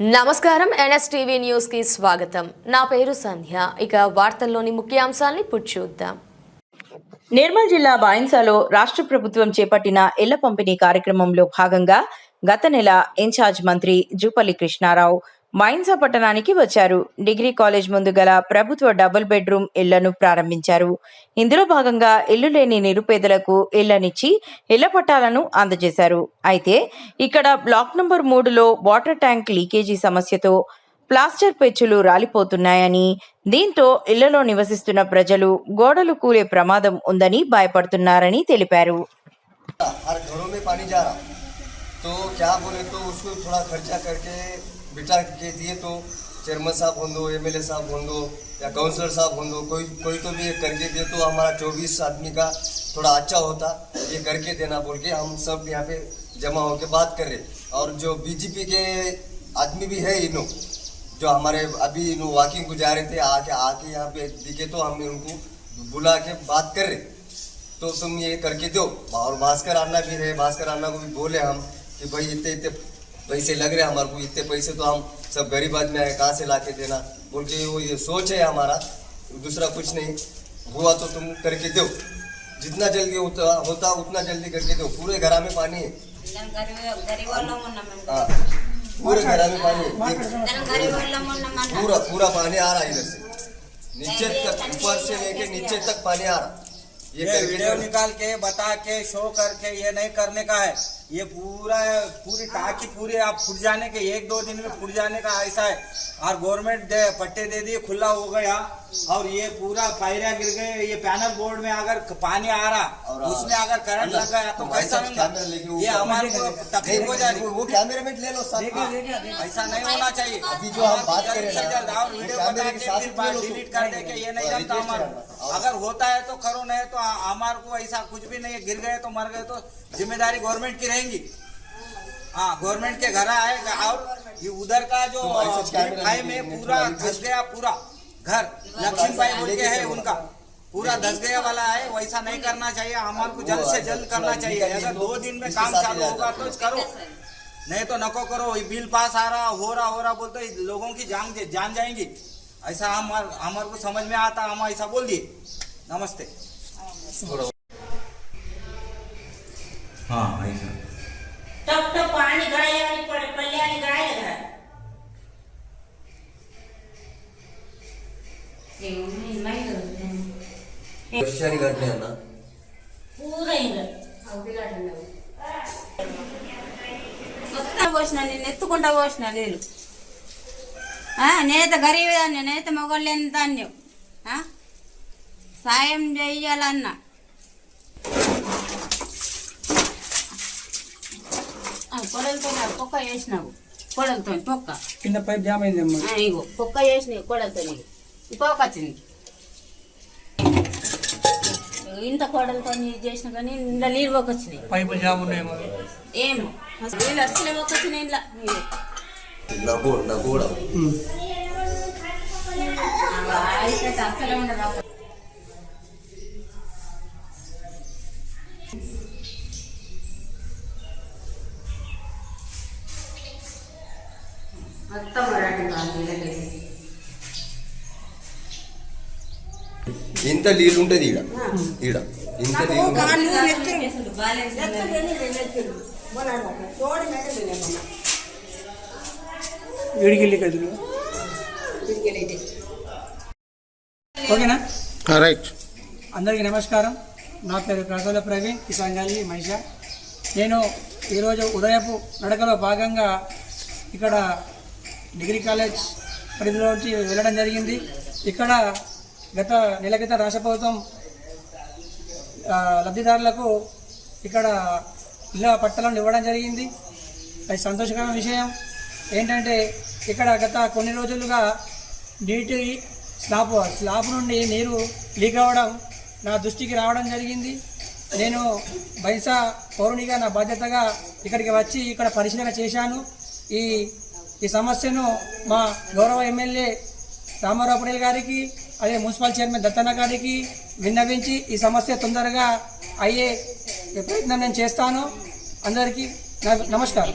నమస్కారం NSTV news కి స్వాగతం. నా పేరు సంధ్య. ఇక వార్తల్లోని ముఖ్యాంశాలను ఇప్పుడు చూద్దాం. నిర్మల్ జిల్లా బాయిన్సాలో రాష్ట్ర ప్రభుత్వం చేపట్టిన ఇళ్ల పంపిణీ కార్యక్రమంలో భాగంగా గత నెల ఇన్ఛార్జ్ మంత్రి జూపల్లి కృష్ణారావు బాయిన్సా పట్టణానికి వచ్చారు. డిగ్రీ కాలేజ్ ముందు గల ప్రభుత్వ డబుల్ బెడ్రూమ్ ఇళ్లను ప్రారంభించారు. ఇందులో భాగంగా ఇల్లు లేని నిరుపేదలకు ఇళ్లనిచ్చి ఇళ్ల పట్టాలను అందజేశారు. అయితే ఇక్కడ బ్లాక్ నంబర్ 3లో వాటర్ ట్యాంక్ లీకేజీ సమస్యతో ప్లాస్టర్ పెచ్చులు రాలిపోతున్నాయని, దీంతో ఇళ్లలో నివసిస్తున్న ప్రజలు గోడలు కూలే ప్రమాదం ఉందని భయపడుతున్నారని తెలిపారు. तो क्या बोले तो उसको थोड़ा खर्चा करके बिठा के दिए तो चेयरमैन साहब हो दो, एमएलए साहब हो दो या काउंसलर साहब हो दो, कोई तो भी करके दे तो हमारा 24 आदमी का थोड़ा अच्छा होता। ये करके देना बोल के हम सब यहाँ पे जमा होके बात कर रहे। और जो बीजेपी के आदमी भी है इन्हों जो हमारे अभी इन्हों वॉकिंग को जा रहे थे, आके यहाँ पे दिखे तो हम उनको बुला के बात कर रहे तो तुम ये करके दो। और भास्कर अन्ना भी है, भास्कर अन्ना को भी बोले हम कि भाई इतने पैसे लग रहे हैं हमारे को, इतने पैसे तो हम सब गरीब आदमी आए कहाँ से ला के देना बोल के वो ये सोच है हमारा, दूसरा कुछ नहीं। हुआ तो तुम करके दो, जितना जल्दी होता उतना जल्दी करके दो। पूरे घर में पानी है, पूरे घर में पानी है, पूरा पानी आ रहा है इधर से नीचे तक, ऊपर से लेके नीचे तक पानी आ रहा। ये वीडियो निकाल के बता के शो करके ये नहीं करने का है। ये पूरी टाकी पूरी आप फुट जाने के 1-2 दिन में फुट जाने का ऐसा है। और गवर्नमेंट पट्टे दे दिए, खुला हो गया और ये पूरा पायरिया गिर गए। ये पैनल बोर्ड में अगर पानी आ रहा उसमें अगर करंट लग गया तो कैसा होगा? ये हमारे को तकलीफ हो जाएगी। वो कैमरे में ले लो सर, ऐसा नहीं होना चाहिए। अभी जो हम बात कर रहे हैं वीडियो बता के डिलीट कर दे के ये नहीं जानता हमारा। अगर होता है तो करो, नहीं तो हमारे को ऐसा कुछ भी नहीं है। गिर गए तो मर गए तो जिम्मेदारी गवर्नमेंट की रहेंगी। हाँ, गवर्नमेंट के घर आएगा। और ये उधर का जो भाई में पूरा धस गया, पूरा घर लक्ष्मी भाई बोल के है उनका पूरा धस गया वाला है। वैसा नहीं करना चाहिए, हमारे को जल्द से जल्द करना चाहिए। अगर 2 दिन में काम चालू होगा तो करो, नहीं तो नको करो। बिल पास आ रहा हो रहा बोलते लोगों की जान जाएंगी। ऐसा हमारे को समझ में आता, हम ऐसा बोल दिए। नमस्ते। हाँ ऐसा टप पानी गड़ाया पल्ले गड़ाया क्वेश्चन करते हैं ना पूरा పోసిన నేను ఎత్తుకుంటా పోసిన నీళ్ళు. నేత గరీబ్ దాన్ని, నేత మొగళ్ళు ఎంత దాన్ని సాయం చెయ్యాలన్నా. కొడలతో పొక్క వేసినావు, కొడలతో పొక్క కింద పైప్ జామ్ అయింది. ఇగో పొక్క వేసినావు కొడలతో, నీకు పొక్క వచ్చింది. ఇంత కొడలతో చేసిన కానీ ఇంట్లో నీళ్ళు పొక్క వచ్చినాయి, పైపులు జామ్ ఉన్నాయేమో. ఏమో నీళ్ళు అసలే పొక్క వచ్చినాయి ఇంట్లో. అయితే అసలే ఉండదు. ఇంత నీళ్ళు ఉంటుంది ఈడ ఈడ ఇంత నీళ్ళు ఓకేనా? రైట్. అందరికీ నమస్కారం. నా పేరు కాకల ప్రవీణ్, కిసాన్ గాలి మహిష. నేను ఈరోజు ఉదయపు నడకలో భాగంగా ఇక్కడ డిగ్రీ కాలేజ్ పరిధిలోంచి వెళ్ళడం జరిగింది. ఇక్కడ గత నెల క్రితం రాష్ట్ర ప్రభుత్వం లబ్ధిదారులకు ఇక్కడ ఇళ్ళ పట్టాలను ఇవ్వడం జరిగింది. అది సంతోషకరమైన విషయం. ఏంటంటే ఇక్కడ గత కొన్ని రోజులుగా నీటి స్లాబ్ నుండి నీరు లీక్ అవ్వడం నా దృష్టికి రావడం జరిగింది. నేను బైన్సా పౌరునిగా నా బాధ్యతగా ఇక్కడికి వచ్చి ఇక్కడ పరిశీలన చేశాను. ఈ సమస్యను మా గౌరవ ఎమ్మెల్యే రామారావు పటేల్ గారికి, అదే మున్సిపల్ చైర్మన్ దత్తన్న గారికి విన్నవించి ఈ సమస్య తొందరగా అయ్యే ప్రయత్నం నేను చేస్తాను. అందరికీ నమస్కారం.